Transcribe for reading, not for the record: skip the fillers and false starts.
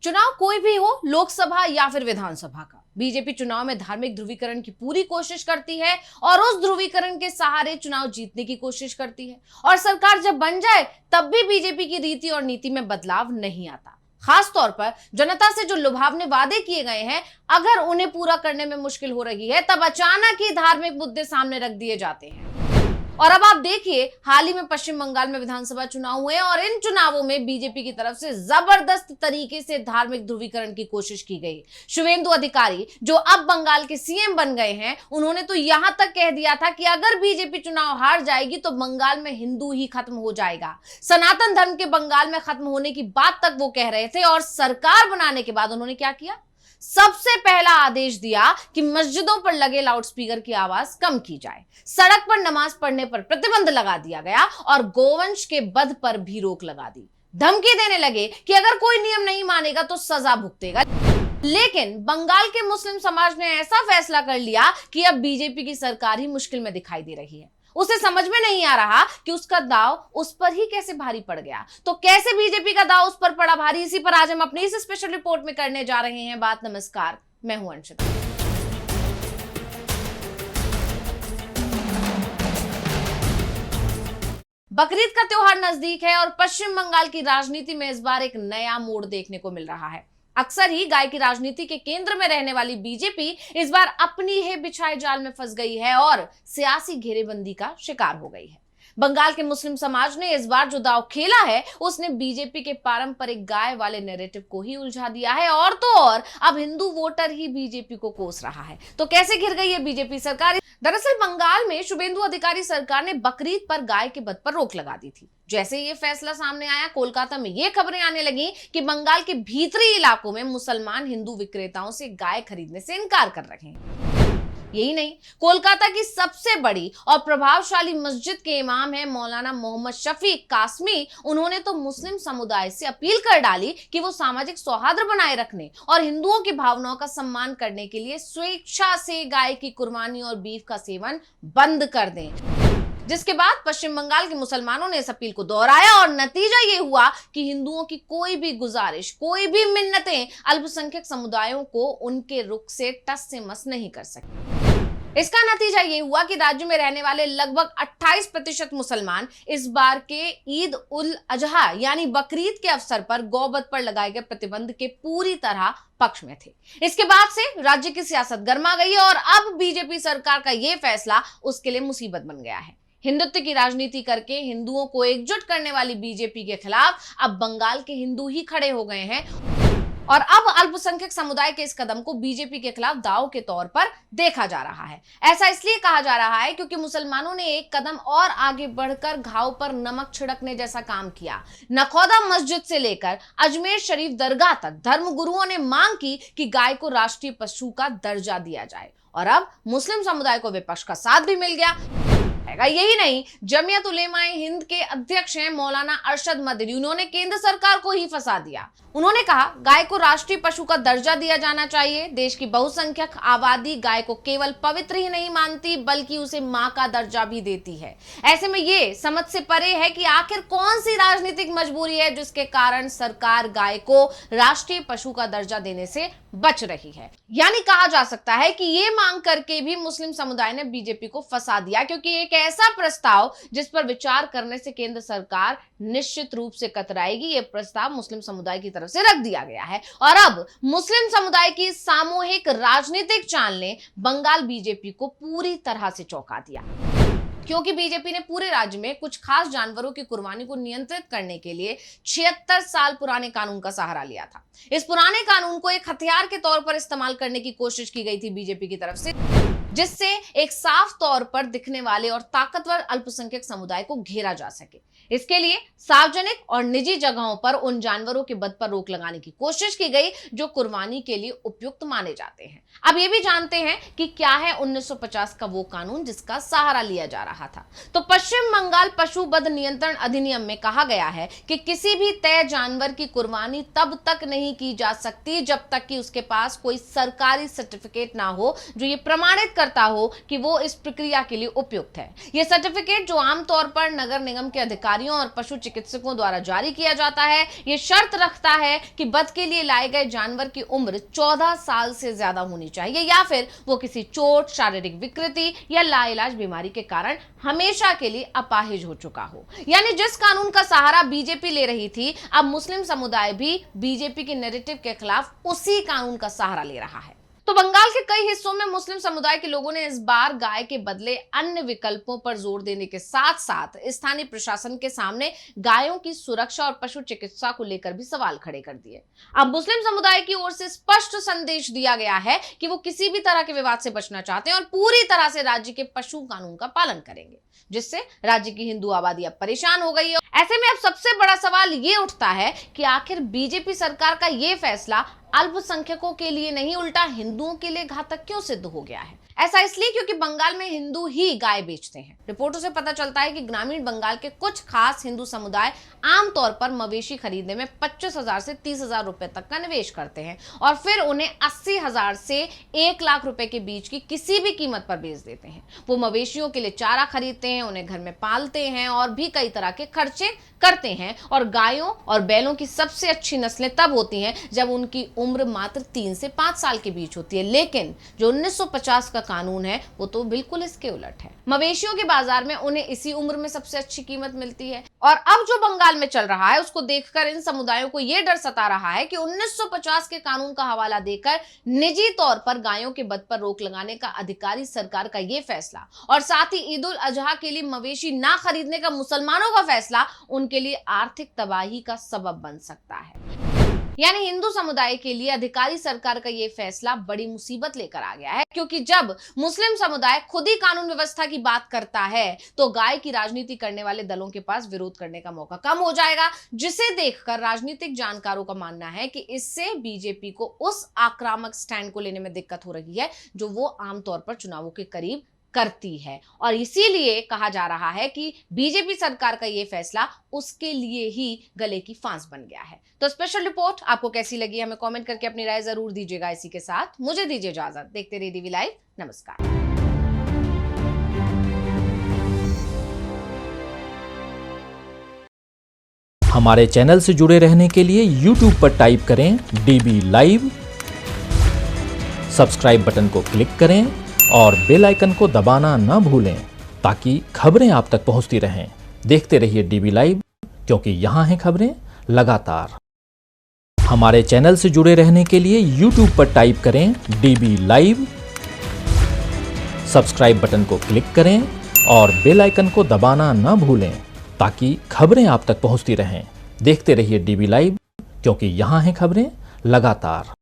चुनाव कोई भी हो, लोकसभा या फिर विधानसभा का, बीजेपी चुनाव में धार्मिक ध्रुवीकरण की पूरी कोशिश करती है और उस ध्रुवीकरण के सहारे चुनाव जीतने की कोशिश करती है। और सरकार जब बन जाए तब भी बीजेपी की रीति और नीति में बदलाव नहीं आता। खास तौर पर जनता से जो लुभावने वादे किए गए हैं, अगर उन्हें पूरा करने में मुश्किल हो रही है, तब अचानक ही धार्मिक मुद्दे सामने रख दिए जाते हैं। और अब आप देखिए, हाल ही में पश्चिम बंगाल में विधानसभा चुनाव हुए और इन चुनावों में बीजेपी की तरफ से जबरदस्त तरीके से धार्मिक ध्रुवीकरण की कोशिश की गई। शुवेंदु अधिकारी, जो अब बंगाल के सीएम बन गए हैं, उन्होंने तो यहां तक कह दिया था कि अगर बीजेपी चुनाव हार जाएगी तो बंगाल में हिंदू ही खत्म हो जाएगा। सनातन धर्म के बंगाल में खत्म होने की बात तक वो कह रहे थे। और सरकार बनाने के बाद उन्होंने क्या किया? सबसे पहला आदेश दिया कि मस्जिदों पर लगे लाउडस्पीकर की आवाज कम की जाए, सड़क पर नमाज पढ़ने पर प्रतिबंध लगा दिया गया और गोवंश के वध पर भी रोक लगा दी। धमकी देने लगे कि अगर कोई नियम नहीं मानेगा तो सजा भुगतेगा। लेकिन बंगाल के मुस्लिम समाज ने ऐसा फैसला कर लिया कि अब बीजेपी की सरकार ही मुश्किल में दिखाई दे रही है। उसे समझ में नहीं आ रहा कि उसका दाव उस पर ही कैसे भारी पड़ गया। तो कैसे बीजेपी का दाव उस पर पड़ा भारी, इसी पर आज हम अपनी इस स्पेशल रिपोर्ट में करने जा रहे हैं बात। नमस्कार, मैं हूं अंशिता। बकरीद का त्योहार नजदीक है और पश्चिम बंगाल की राजनीति में इस बार एक नया मोड़ देखने को मिल रहा है। अक्सर ही गाय की राजनीति के केंद्र में रहने वाली बीजेपी इस बार अपनी ही बिछाए जाल में फंस गई है और सियासी घेरेबंदी का शिकार हो गई है। बंगाल के मुस्लिम समाज ने इस बार जो दांव खेला है, उसने बीजेपी के पारंपरिक गाय वाले नैरेटिव को ही उलझा दिया है। और तो और अब हिंदू वोटर ही बीजेपी को कोस रहा है। तो कैसे घिर गई है बीजेपी सरकार? दरअसल बंगाल में शुवेंदु अधिकारी सरकार ने बकरीद पर गाय के वध पर रोक लगा दी थी। जैसे ये फैसला सामने आया, कोलकाता में ये खबरें आने लगी कि बंगाल के भीतरी इलाकों में मुसलमान हिंदू विक्रेताओं से गाय खरीदने से इनकार कर रहे हैं। यही नहीं, कोलकाता की सबसे बड़ी और प्रभावशाली मस्जिद के इमाम है मौलाना मोहम्मद शफीक कासमी। उन्होंने तो मुस्लिम समुदाय से अपील कर डाली कि वो सामाजिक सौहार्द बनाए रखने और हिंदुओं की भावनाओं का सम्मान करने के लिए स्वेच्छा से गाय की कुर्बानी और बीफ का सेवन बंद कर दें। जिसके बाद पश्चिम बंगाल के मुसलमानों ने इस अपील को दोहराया और नतीजा ये हुआ कि हिंदुओं की कोई भी गुजारिश, कोई भी मिन्नतें अल्पसंख्यक समुदायों को उनके रुख से टस से मस नहीं कर सकी। इसका नतीजा ये हुआ कि राज्य में रहने वाले लगभग 28% मुसलमान इस बार के ईद उल अजहा यानी बकरीद के अवसर पर गौवध पर लगाए गए प्रतिबंध के पूरी तरह पक्ष में थे। इसके बाद से राज्य की सियासत गर्मा गई और अब बीजेपी सरकार का ये फैसला उसके लिए मुसीबत बन गया है। हिंदुत्व की राजनीति करके हिंदुओं को एकजुट करने वाली बीजेपी के खिलाफ अब बंगाल के हिंदू ही खड़े हो गए हैं और अब अल्पसंख्यक समुदाय के इस कदम को बीजेपी के खिलाफ दांव के तौर पर देखा जा रहा है। ऐसा इसलिए कहा जा रहा है क्योंकि मुसलमानों ने एक कदम और आगे बढ़कर घाव पर नमक छिड़कने जैसा काम किया। नखौदा मस्जिद से लेकर अजमेर शरीफ दरगाह तक धर्म गुरुओं ने मांग की कि गाय को राष्ट्रीय पशु का दर्जा दिया जाए और अब मुस्लिम समुदाय को विपक्ष का साथ भी मिल गया। यही नहीं, जमीयत उलेमाए हिंद के अध्यक्ष हैं मौलाना अरशद मदनी। उन्होंने केंद्र सरकार को ही फंसा दिया। उन्होंने कहा गाय को राष्ट्रीय पशु का दर्जा दिया जाना चाहिए। देश की बहुसंख्यक आबादी गाय को केवल पवित्र ही नहीं मानती बल्कि उसे मां का दर्जा भी देती है। ऐसे में ये समझ से परे है कि आखिर कौन सी राजनीतिक मजबूरी है जिसके कारण सरकार गाय को राष्ट्रीय पशु का दर्जा देने से बच रही है। यानी कहा जा सकता है कि ये मांग करके भी मुस्लिम समुदाय ने बीजेपी को फंसा दिया, क्योंकि एक ऐसा प्रस्ताव जिस पर विचार करने से केंद्र सरकार निश्चित रूप से कतराएगी, ये प्रस्ताव मुस्लिम समुदाय की तरफ से रख दिया गया है। और अब मुस्लिम समुदाय की सामूहिक राजनीतिक चाल ने बंगाल बीजेपी को पूरी तरह से चौंका दिया, क्योंकि बीजेपी ने पूरे राज्य में कुछ खास जानवरों की कुर्बानी को नियंत्रित करने के लिए 76 साल पुराने कानून का सहारा लिया था। इस पुराने कानून को एक हथियार के तौर पर इस्तेमाल करने की कोशिश की गई थी बीजेपी की तरफ से, जिससे एक साफ तौर पर दिखने वाले और ताकतवर अल्पसंख्यक समुदाय को घेरा जा सके। इसके लिए सार्वजनिक और निजी जगहों पर उन जानवरों के वध पर रोक लगाने की कोशिश की गई जो कुर्बानी के लिए उपयुक्त माने जाते हैं। अब ये भी जानते हैं कि क्या है 1950 का वो कानून जिसका सहारा लिया जा रहा था। तो पश्चिम बंगाल पशु वध नियंत्रण अधिनियम में कहा गया है कि किसी भी तय जानवर की कुर्बानी तब तक नहीं की जा सकती जब तक कि उसके पास कोई सरकारी सर्टिफिकेट ना हो जो ये प्रमाणित करता हो कि वो इस प्रक्रिया के लिए उपयुक्त है। यह सर्टिफिकेट, जो आमतौर पर नगर निगम के अधिकारियों और पशु चिकित्सकों द्वारा जारी किया जाता है, यह शर्त रखता है कि वध के लिए लाए गए जानवर की उम्र 14 साल से ज्यादा होनी चाहिए या फिर वो किसी चोट, शारीरिक विकृति या लाइलाज बीमारी के कारण हमेशा के लिए अपाहिज हो चुका हो। यानी जिस कानून का सहारा बीजेपी ले रही थी, अब मुस्लिम समुदाय भी बीजेपी के नैरेटिव के खिलाफ उसी कानून का सहारा ले रहा है। तो बंगाल के कई हिस्सों में मुस्लिम समुदाय के लोगों ने इस बार गाय के बदले अन्य विकल्पों पर जोर देने के साथ साथ स्थानीय प्रशासन के सामने गायों की सुरक्षा और पशु चिकित्सा को लेकर भी सवाल खड़े कर दिए। अब मुस्लिम समुदाय की ओर से स्पष्ट संदेश दिया गया है कि वो किसी भी तरह के विवाद से बचना चाहते हैं और पूरी तरह से राज्य के पशु कानून का पालन करेंगे, जिससे राज्य की हिंदू आबादी अब परेशान हो गई है। ऐसे में अब सबसे बड़ा सवाल ये उठता है कि आखिर बीजेपी सरकार का ये फैसला अल्पसंख्यकों के लिए नहीं, उल्टा हिंदुओं के लिए घातक क्यों सिद्ध हो गया है? ऐसा इसलिए क्योंकि बंगाल में हिंदू ही गाय बेचते हैं। रिपोर्टों से पता चलता है कि ग्रामीण बंगाल के कुछ खास हिंदू समुदाय आमतौर पर मवेशी खरीदने में 25,000 से 30,000 रुपए तक का निवेश करते हैं और फिर उन्हें 80,000 से 1 लाख रुपए के बीच की किसी भी कीमत पर बेच देते हैं। वो मवेशियों के लिए चारा खरीदते हैं, उन्हें घर में पालते हैं और भी कई तरह के खर्चे करते हैं। और गायों और बैलों की सबसे अच्छी नस्लें तब होती हैं जब उनकी उम्र मात्र 3 से 5 साल के बीच होती है। लेकिन जो 1950 का कानून है वो तो बिल्कुल इसके उलट है। मवेशियों के बाजार में उन्हें इसी उम्र में सबसे अच्छी कीमत मिलती है। और अब जो बंगाल में चल रहा है उसको देखकर इन समुदायों को यह डर सता रहा है कि 1950 के कानून का हवाला देकर निजी तौर पर गायों के वध पर रोक लगाने का अधिकारी सरकार का यह फैसला और साथ ही ईद उल अजहा के लिए मवेशी ना खरीदने का मुसलमानों का फैसला उनके लिए आर्थिक तबाही का सबब बन सकता है। यानी हिंदू समुदाय के लिए अधिकारी सरकार का यह फैसला बड़ी मुसीबत लेकर आ गया है, क्योंकि जब मुस्लिम समुदाय खुद ही कानून व्यवस्था की बात करता है तो गाय की राजनीति करने वाले दलों के पास विरोध करने का मौका कम हो जाएगा, जिसे देखकर राजनीतिक जानकारों का मानना है कि इससे बीजेपी को उस आक्रामक स्टैंड को लेने में दिक्कत हो रही है जो वो आमतौर पर चुनावों के करीब करती है। और इसीलिए कहा जा रहा है कि बीजेपी सरकार का यह फैसला उसके लिए ही गले की फांस बन गया है। तो स्पेशल रिपोर्ट आपको कैसी लगी, हमें कमेंट करके अपनी राय जरूर दीजिएगा। इसी के साथ मुझे दीजिए इजाजत। देखते रहिए डीवी लाइव। नमस्कार। हमारे चैनल से जुड़े रहने के लिए YouTube पर टाइप करें DB लाइव, सब्सक्राइब बटन को क्लिक करें और बेल आइकन को दबाना न भूलें ताकि खबरें आप तक पहुंचती रहें। देखते रहिए DB लाइव, क्योंकि यहाँ हैं खबरें लगातार। हमारे चैनल से जुड़े रहने के लिए YouTube पर टाइप करें DB लाइव, सब्सक्राइब बटन को क्लिक करें और बेल आइकन को दबाना न भूलें ताकि खबरें आप तक पहुंचती रहें। देखते रहिए DB लाइव, क्योंकि यहाँ हैं खबरें लगातार।